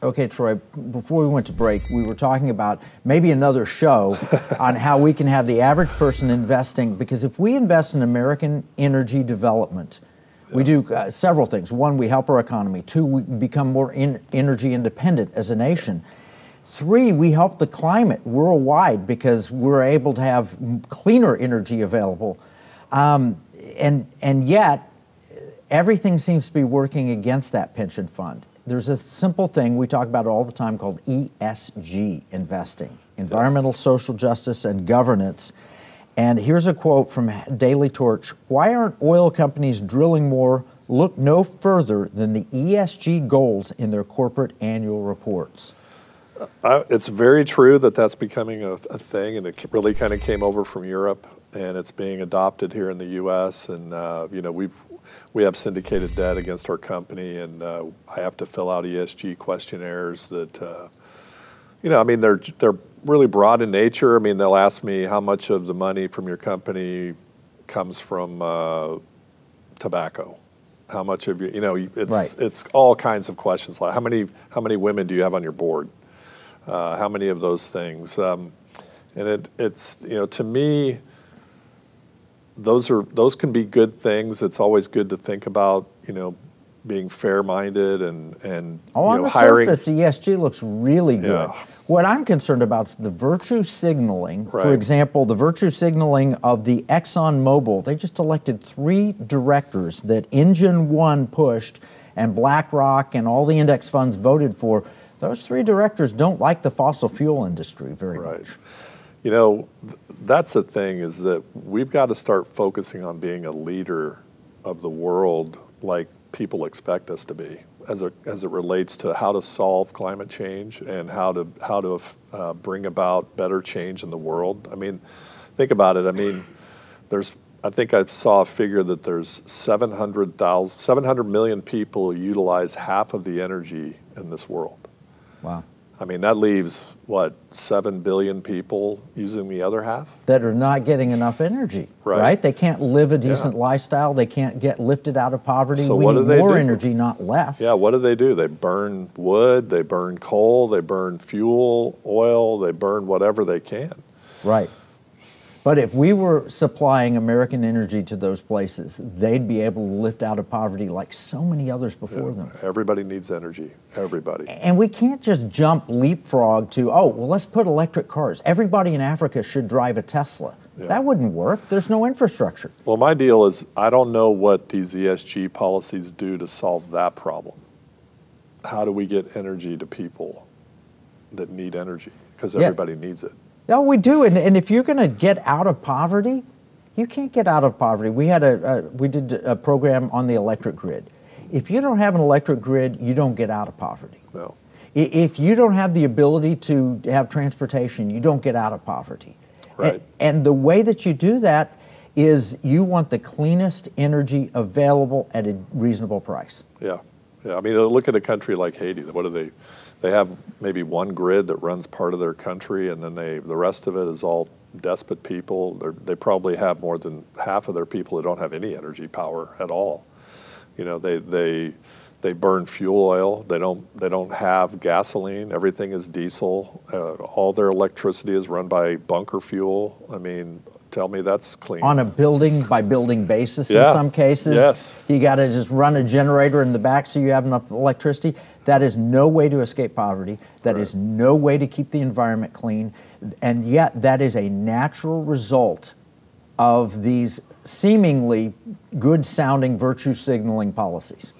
Okay, Troy, before we went to break, we were talking about maybe another show on how we can have the average person investing, because if we invest in American energy development, we do several things. One, we help our economy. Two, we become more energy independent as a nation. Three, we help the climate worldwide because we're able to have cleaner energy available. And yet, everything seems to be working against that pension fund. There's a simple thing we talk about all the time called ESG investing, environmental, social justice, and governance. And here's a quote from Daily Torch. Why aren't oil companies drilling more? Look no further than the ESG goals in their corporate annual reports. It's very true that that's becoming a thing, and it really kind of came over from Europe, and it's being adopted here in the U.S. And you know, we have syndicated debt against our company, and I have to fill out ESG questionnaires that, you know, I mean, they're really broad in nature. I mean, they'll ask me how much of the money from your company comes from tobacco. How much of you know, it's all kinds of questions like how many women do you have on your board? How many of those things? And it's you know, to me, those can be good things. It's always good to think about, you know, being fair-minded and on the hiring. surface, ESG looks really good. Yeah. What I'm concerned about is the virtue signaling. Right. For example, the virtue signaling of the ExxonMobil. They just elected 3 directors that Engine One pushed, and BlackRock and all the index funds voted for. Those 3 directors don't like the fossil fuel industry very much. You know, that's the thing, is that we've got to start focusing on being a leader of the world like people expect us to be, as it relates to how to solve climate change and how to bring about better change in the world. I mean, think about it. I mean, I think I saw a figure that there's 700 million people who utilize half of the energy in this world. Wow. I mean, that leaves, what, 7 billion people using the other half? That are not getting enough energy, right? They can't live a decent lifestyle. They can't get lifted out of poverty. So we what need do they more do? energy, not less. Yeah, what do? They burn wood, they burn coal, they burn fuel, oil, they burn whatever they can. Right. But if we were supplying American energy to those places, they'd be able to lift out of poverty like so many others before them. Everybody needs energy, everybody. And we can't just leapfrog to, oh, well, let's put electric cars. Everybody in Africa should drive a Tesla. Yeah. That wouldn't work. There's no infrastructure. Well, my deal is I don't know what these ESG policies do to solve that problem. How do we get energy to people that need energy? Because everybody needs it. No, we do, and if you're going to get out of poverty, you can't get out of poverty. We did a program on the electric grid. If you don't have an electric grid, you don't get out of poverty. No. If you don't have the ability to have transportation, you don't get out of poverty. Right. And the way that you do that is you want the cleanest energy available at a reasonable price. Yeah. Yeah. I mean, look at a country like Haiti. What do they? They have maybe one grid that runs part of their country, and then the rest of it is all despot people. They probably have more than half of their people who don't have any energy power at all. You know, they burn fuel oil. They don't have gasoline. Everything is diesel. All their electricity is run by bunker fuel. I mean, tell me that's clean. On a building by building basis in some cases. Yes. You got to just run a generator in the back so you have enough electricity. That is no way to escape poverty. That is no way to keep the environment clean. And yet that is a natural result of these seemingly good sounding virtue signaling policies.